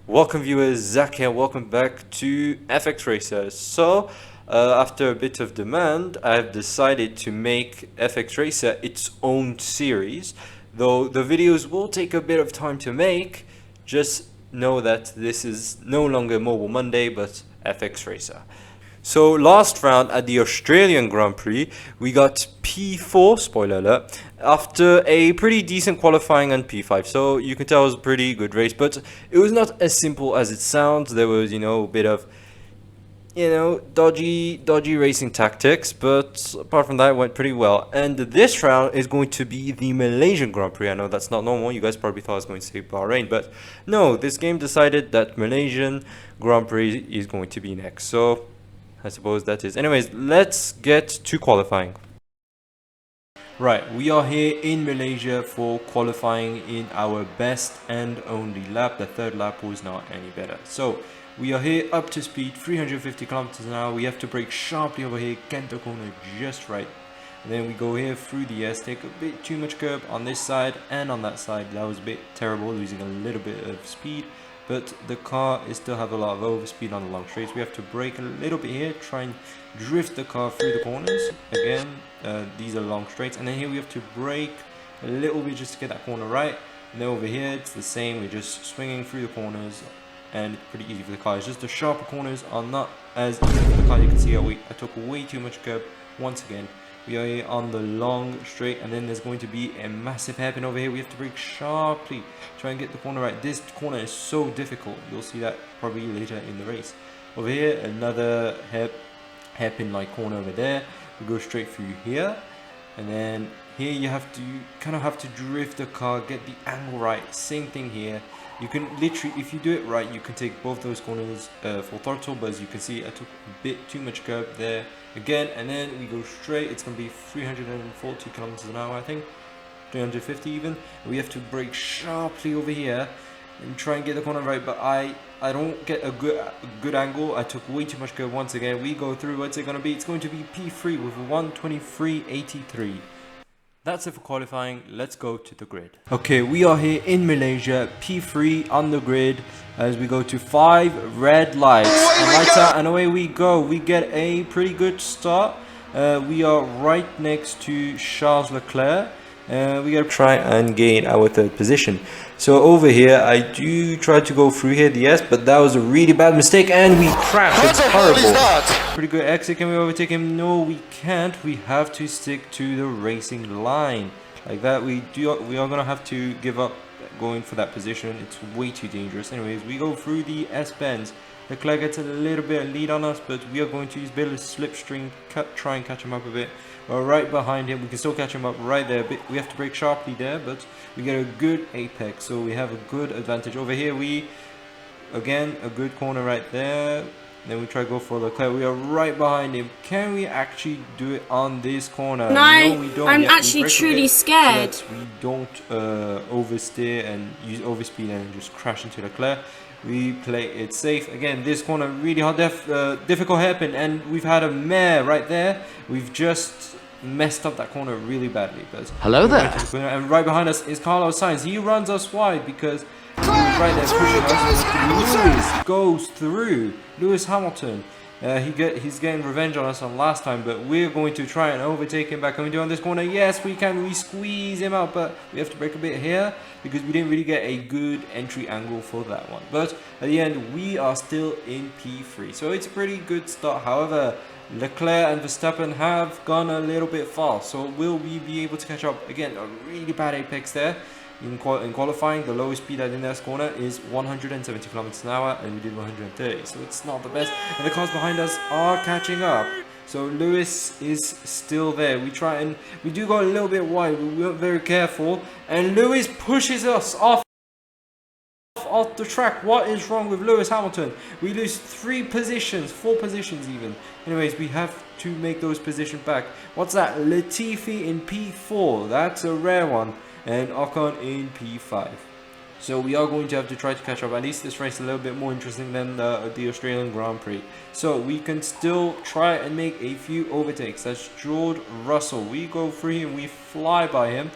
Welcome viewers, Zach here, welcome back to FX Racer. After a bit of demand, I've decided to make FX Racer its own series. Though the videos will take a bit of time to make, just know that this is no longer Mobile Monday, but FX Racer. So last round at the Australian Grand Prix, we got P4, spoiler alert, after a pretty decent qualifying on P5. So you can tell it was a pretty good race, but it was not as simple as it sounds. There was, a bit of, dodgy racing tactics, but apart from that, it went pretty well. And this round is going to be the Malaysian Grand Prix. I know that's not normal. You guys probably thought I was going to say Bahrain, but no, this game decided that Malaysian Grand Prix is going to be next. So I suppose that is. Anyways, let's get to qualifying. Right, we are here in Malaysia for qualifying in our best and only lap. The third lap was not any better. So we are here up to speed, 350 kilometers an hour. We have to brake sharply over here, get the corner just right. And then we go here through the S, take a bit too much curb on this side and on that side. That was a bit terrible, losing a little bit of speed. But the car is still have a lot of overspeed on the long straights. We have to brake a little bit here, try and drift the car through the corners. Again, these are long straights. And then here we have to brake a little bit just to get that corner right. And then over here, it's the same. We're just swinging through the corners. And it's pretty easy for the car. It's just the sharper corners are not as easy for the car. You can see how I took way too much curb once again. We are here on the long straight, and then there's going to be a massive hairpin over here. We have to brake sharply, try and get the corner right. This corner is so difficult. You'll see that probably later in the race. Over here, another hairpin-like corner over there. We go straight through here, and then here you kind of have to drift the car, get the angle right. Same thing here. You can literally, if you do it right, you can take both those corners full throttle, but as you can see, I took a bit too much curb there again, and then we go straight. It's going to be 340 kilometers an hour, I think, 350 even. And we have to brake sharply over here and try and get the corner right, but I don't get a good angle. I took way too much curb once again. We go through. What's it going to be? It's going to be P3 with 123.83. That's it for qualifying. Let's go to the grid. Okay, we are here in Malaysia, P3 on the grid, as we go to 5 red lights. And lights out, and away we go. We get a pretty good start. We are right next to Charles Leclerc. We gotta try and gain our third position. So over here, I do try to go through here, the S, but that was a really bad mistake, and we crashed. It's horrible. Pretty good exit. Can we overtake him? No, we can't. We have to stick to the racing line. Like that, we are gonna have to give up going for that position. It's way too dangerous. Anyways, we go through the S bends. Leclerc gets a little bit of lead on us, but we are going to use a bit of slipstream, try and catch him up a bit. We're right behind him. We can still catch him up right there. We have to brake sharply there, but we get a good apex, so we have a good advantage. Over here, again, a good corner right there. Then we try to go for Leclerc. We are right behind him. Can we actually do it on this corner? No, we don't. I'm actually truly scared. So we don't oversteer and use overspeed and just crash into Leclerc. We play it safe. Again, this corner really hard, difficult hairpin, and we've had a mare right there. We've just messed up that corner really badly. Hello there. And right behind us is Carlos Sainz. He runs us wide because he was right there pushing us. Lewis goes through. Lewis Hamilton. He's getting revenge on us on last time, but we're going to try and overtake him back. Can we do on this corner? Yes, we can. We squeeze him out, but we have to brake a bit here because we didn't really get a good entry angle for that one. But at the end, we are still in P3, so it's a pretty good start. However, Leclerc and Verstappen have gone a little bit fast, so will we be able to catch up? Again, a really bad apex there. In qualifying, the lowest speed I did in this corner is 170 kilometers an hour, and we did 130, so it's not the best. And the cars behind us are catching up. So Lewis is still there. We do go a little bit wide. We weren't very careful, and Lewis pushes us off the track. What is wrong with Lewis Hamilton? We lose 4 positions even. Anyways, we have to make those positions back. What's that? Latifi in P4. That's a rare one. And Ocon in P5. So we are going to have to try to catch up. At least this race is a little bit more interesting than the Australian Grand Prix. So we can still try and make a few overtakes. That's George Russell. We go through him, we fly by him.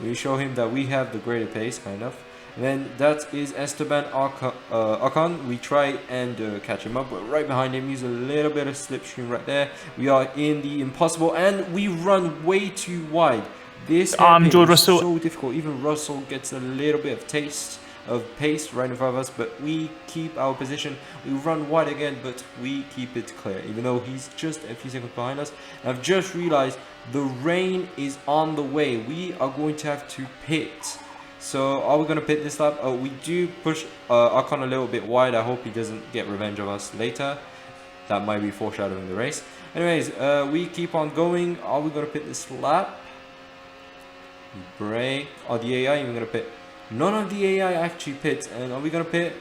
We show him that we have the greater pace, kind of. And then that is Esteban Ocon. We try and catch him up. We're right behind him. Use a little bit of slipstream right there. We are in the impossible, and we run way too wide. This George is Russell. so difficult. Even Russell gets a little bit of taste of pace right in front of us, but we keep our position. We run wide again, but we keep it clear, even though he's just a few seconds behind us. And I've just realized the rain is on the way. We are going to have to pit. So are we going to pit this lap? We do push Ocon a little bit wide. I hope he doesn't get revenge of us later. That might be foreshadowing the race. Anyways, we keep on going. Are we going to pit this lap? Brake. Are the AI even going to pit? None of the AI actually pits. And are we going to pit?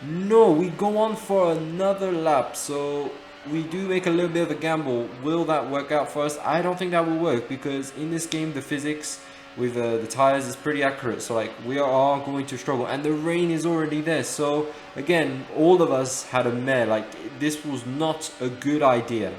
No, we go on for another lap. So we do make a little bit of a gamble. Will that work out for us? I don't think that will work, because in this game the physics with the tires is pretty accurate. So like, we are going to struggle, and the rain is already there. So again, all of us had a mare. Like, this was not a good idea.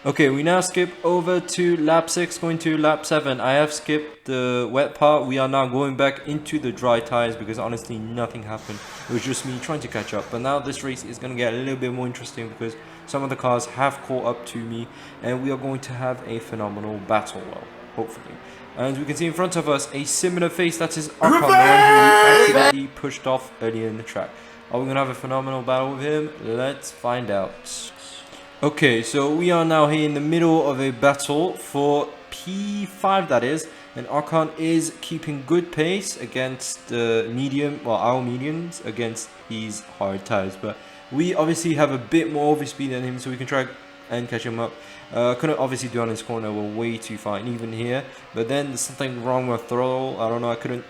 Okay, we now skip over to lap 6, going to lap 7. I have skipped the wet part. We are now going back into the dry tires, because honestly nothing happened. It was just me trying to catch up. But now this race is going to get a little bit more interesting, because some of the cars have caught up to me, and we are going to have a phenomenal battle, well, hopefully. And we can see in front of us a similar face. That is Ocon, the one who accidentally pushed off earlier in the track. Are we going to have a phenomenal battle with him? Let's find out. Okay, so we are now here in the middle of a battle for P5, that is, and Ocon is keeping good pace against the our mediums against these hard tires, but we obviously have a bit more overspeed than him, so we can try and catch him up. Couldn't obviously do on his corner, we're way too far, and even here, but then there's something wrong with throttle. I don't know, I couldn't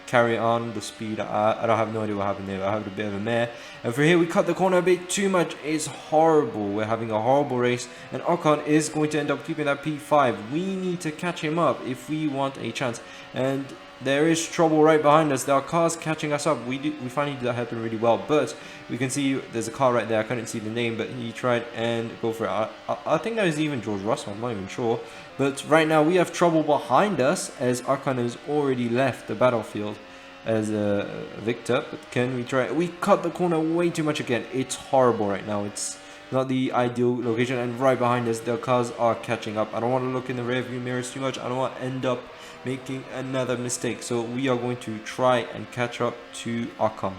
carry on the speed. I don't have no idea what happened there. I have a bit of a mare, and for here we cut the corner a bit too much. It's horrible. We're having a horrible race, and Ocon is going to end up keeping that P5. We need to catch him up if we want a chance, and there is trouble right behind us. There are cars catching us up. We finally did that happen really well, but we can see there's a car right there. I couldn't see the name, but he tried and go for it. I think that is even George Russell. I'm not even sure. But right now we have trouble behind us, as Ocon has already left the battlefield as a victor. But can we try? We cut the corner way too much again. It's horrible right now. It's not the ideal location, and right behind us the cars are catching up. I don't want to look in the rear view mirrors too much. I don't want to end up making another mistake, so we are going to try and catch up to Ocon.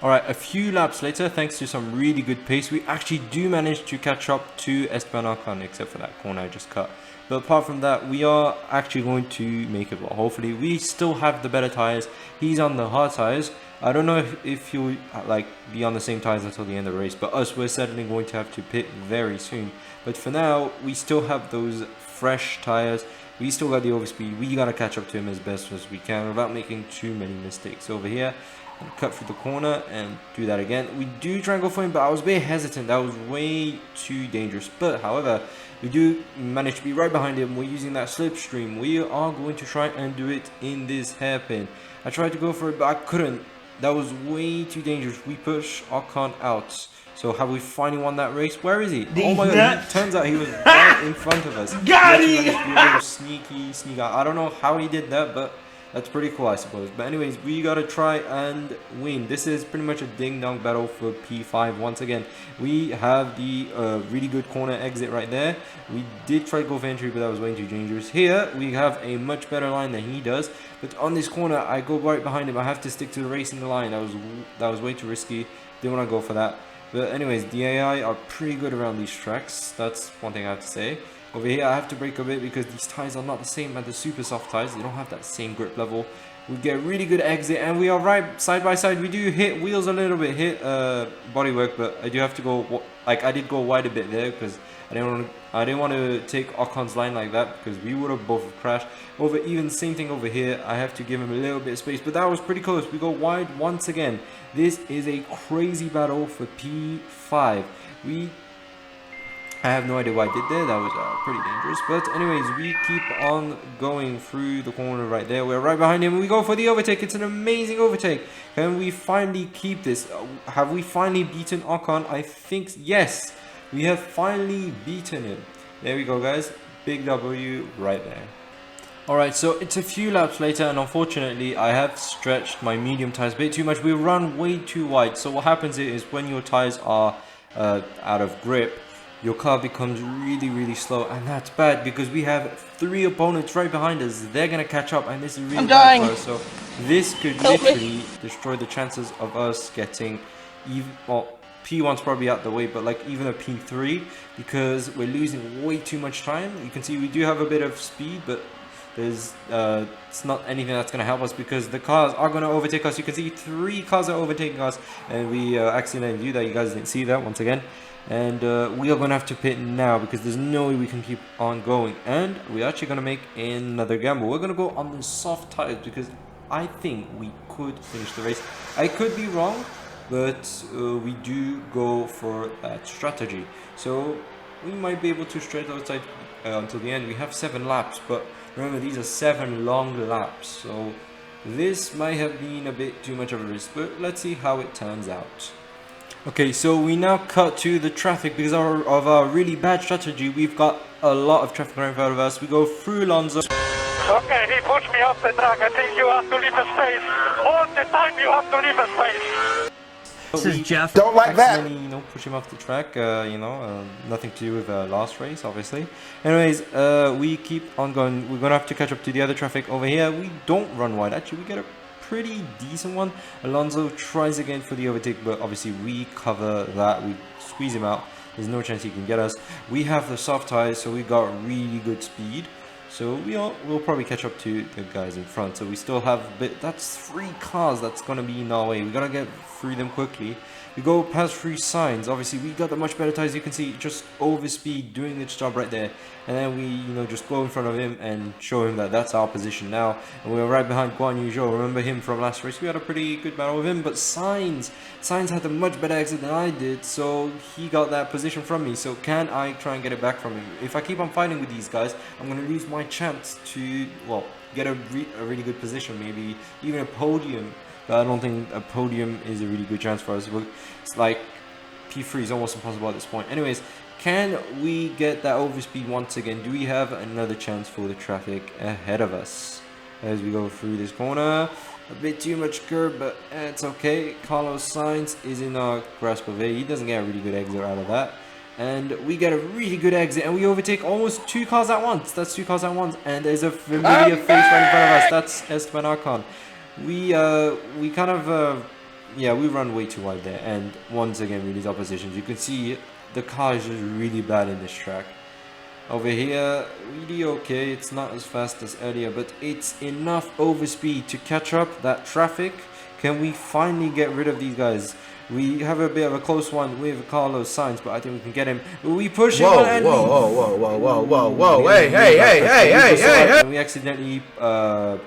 Alright, a few laps later, thanks to some really good pace, we actually do manage to catch up to Esteban Ocon, except for that corner I just cut. But apart from that, we are actually going to make it well. Hopefully, we still have the better tires. He's on the hard tires. I don't know if he'll like be on the same tires until the end of the race, but us, we're certainly going to have to pit very soon. But for now, we still have those fresh tires. We still got the overspeed. We gotta catch up to him as best as we can without making too many mistakes. Over here, cut through the corner and do that again. We do try and go for him, but I was a bit hesitant. That was way too dangerous. But however, we do manage to be right behind him. We're using that slipstream. We are going to try and do it in this hairpin. I tried to go for it, but I couldn't. That was way too dangerous. We push Ocon out. So have we finally won that race? Where is he? Oh my god, it turns out he was right in front of us. Got him! A little sneak out. I don't know how he did that, but that's pretty cool, I suppose. But anyways, we gotta try and win. This is pretty much a ding-dong battle for P5 once again. We have the really good corner exit right there. We did try to go for entry, but that was way too dangerous. Here, we have a much better line than he does. But on this corner, I go right behind him. I have to stick to the racing line. That was way too risky. Didn't want to go for that. But anyways, the AI are pretty good around these tracks. That's one thing I have to say. Over here, I have to brake a bit because these tires are not the same as the super soft tires. They don't have that same grip level. We get a really good exit, and we are right side by side. We do hit wheels a little bit, hit bodywork, but I do have to go. Like, I did go wide a bit there because I didn't want to take Ocon's line like that, because we would have both crashed. Even same thing over here. I have to give him a little bit of space, but that was pretty close. We go wide once again. This is a crazy battle for P5. I have no idea what I did there. That was pretty dangerous. But anyways, we keep on going through the corner right there. We're right behind him. We go for the overtake. It's an amazing overtake. Can we finally keep this? Have we finally beaten Ocon? I think yes. We have finally beaten him. There we go, guys. Big W right there. Alright, so it's a few laps later, and unfortunately I have stretched my medium tires a bit too much. We run way too wide, so what happens is when your tires are out of grip, your car becomes really slow, and that's bad because we have 3 opponents right behind us. They're gonna catch up, and this is really bad for us. So this could literally destroy the chances of us getting even, well, P1's probably out the way, but like even a P3, because we're losing way too much time. You can see we do have a bit of speed, but there's it's not anything that's going to help us because the cars are going to overtake us. You can see 3 cars are overtaking us, and we accidentally do that. You guys didn't see that once again, and we are going to have to pit now because there's no way we can keep on going, and we're actually going to make another gamble. We're going to go on the soft tires because I think we could finish the race. I could be wrong, but we do go for that strategy, so we might be able to straight outside until the end. We have 7 laps, but remember, these are 7 long laps, so this might have been a bit too much of a risk, but let's see how it turns out. Okay, so we now cut to the traffic because of our really bad strategy. We've got a lot of traffic right in front of us. We go through Alonso. Okay, he pushed me off the track. I think you have to leave a space. All the time you have to leave a space. This is Jeff. Don't like that. You know, push him off the track. Nothing to do with last race, obviously. Anyways, we keep on going. We're gonna have to catch up to the other traffic over here. We don't run wide. Actually, we get a pretty decent one. Alonso tries again for the overtake, but obviously we cover that. We squeeze him out. There's no chance he can get us. We have the soft tires, so we got really good speed. So we'll probably catch up to the guys in front. So we still have a bit. That's 3 cars that's gonna be in our way. We gotta get through them quickly. We go past 3 signs. Obviously, we got the much better tires. You can see just over speed, doing its job right there. And then we, just go in front of him and show him that that's our position now. And we're right behind Guan Yu Zhou. Remember him from last race? We had a pretty good battle with him. But Sainz had a much better exit than I did, so he got that position from me. So can I try and get it back from him? If I keep on fighting with these guys, I'm gonna lose my chance to get a really good position, maybe even a podium. But I don't think a podium is a really good chance for us. It's like P3 is almost impossible at this point. Anyways, can we get that overspeed once again? Do we have another chance for the traffic ahead of us? As we go through this corner, a bit too much curb, but it's okay. Carlos Sainz is in our grasp of it. He doesn't get a really good exit out of that. And we get a really good exit, and we overtake almost 2 cars at once. That's 2 cars at once, and there's a familiar face right in front of us. That's Esteban Ocon. We run way too wide there, and once again we lose our positions. You can see the car is just really bad in this track. Over here, really okay. It's not as fast as earlier, but it's enough overspeed to catch up that traffic. Can we finally get rid of these guys? We have a bit of a close one with Carlos Sainz, but I think we can get him. We push him and whoa, hey. We accidentally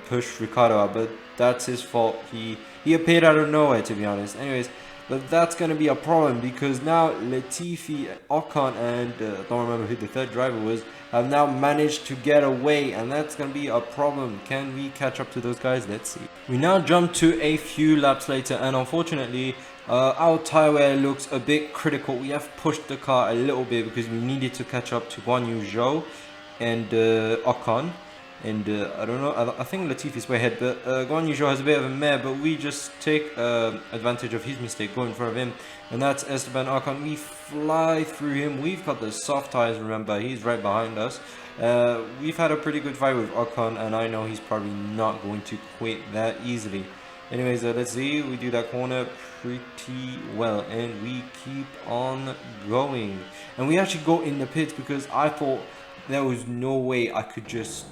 pushed Ricardo out, but that's his fault. He appeared out of nowhere, to be honest. Anyways, but that's going to be a problem because now Latifi, Ocon, and I don't remember who the 3rd driver was, have now managed to get away, and that's going to be a problem. Can we catch up to those guys? Let's see. We now jump to a few laps later, and unfortunately, our tire wear looks a bit critical. We have pushed the car a little bit because we needed to catch up to Guan Yu Zhou and Ocon. And I don't know, I think Latifi is way ahead, but Guan Yu Zhou has a bit of a mare, but we just take advantage of his mistake, go in front of him, and that's Esteban Ocon. We fly through him. We've got the soft tires, remember, he's right behind us. We've had a pretty good fight with Ocon, and I know he's probably not going to quit that easily. Anyways, let's see, we do that corner pretty well, and we keep on going. And we actually go in the pits because I thought there was no way I could just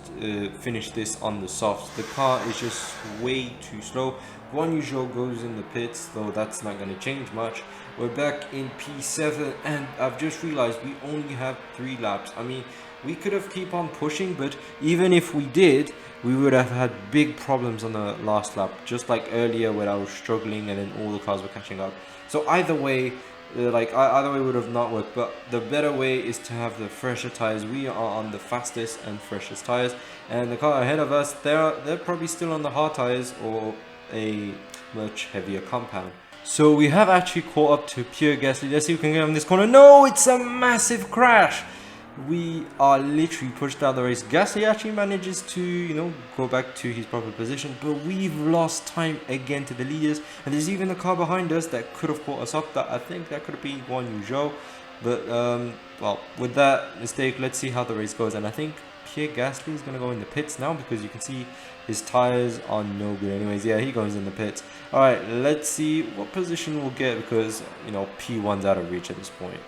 finish this on the softs. The car is just way too slow. Guan Yu Zhou goes in the pits, though that's not going to change much. We're back in P7, and I've just realized we only have 3 laps. I mean, we could have keep on pushing, but even if we did, we would have had big problems on the last lap, just like earlier when I was struggling and then all the cars were catching up. So either way, either way would have not worked, but the better way is to have the fresher tires. We are on the fastest and freshest tires, and the car ahead of us, they're probably still on the hard tires or a much heavier compound. So we have actually caught up to pure gasly. Let's see if we can get on this corner. No, it's a massive crash. we are literally pushed out the race. Gasly actually manages to, you know, go back to his proper position, but we've lost time again to the leaders, and there's even a car behind us that could have caught us up. That I think that could have been Guan Yu Zhou, but well, with that mistake, let's see how the race goes. And I think Pierre Gasly is going to go in the pits now, because you can see his tires are no good anyways. Yeah, he goes in the pits. Alright, let's see what position we'll get, because, you know, P1's out of reach at this point.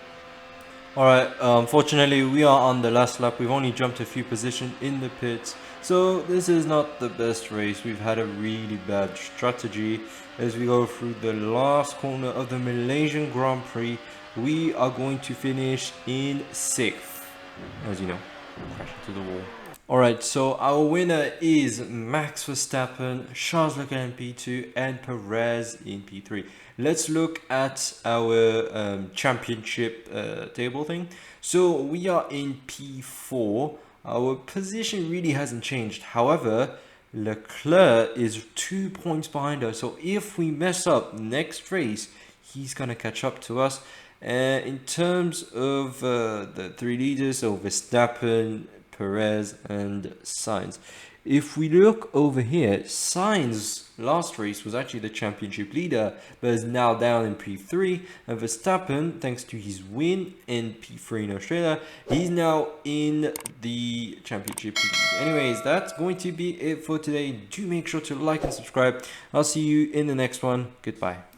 Alright, unfortunately we are on the last lap. We've only jumped a few positions in the pits, so this is not the best race. We've had a really bad strategy. As we go through the last corner of the Malaysian Grand Prix, we are going to finish in 6th, as you know, crash into the wall. Alright, so our winner is Max Verstappen, Charles Leclerc in P2 and Perez in P3. Let's look at our championship table thing. So we are in P4. Our position really hasn't changed. However, Leclerc is 2 points behind us. So if we mess up next race, he's going to catch up to us. In terms of the 3 leaders, so Verstappen, Perez and Sainz. If we look over here, Sainz last race was actually the championship leader, but is now down in P3, and Verstappen, thanks to his win in P3 in Australia, he's now in the championship league. Anyways, that's going to be it for today. Do make sure to like and subscribe. I'll see you in the next one. Goodbye.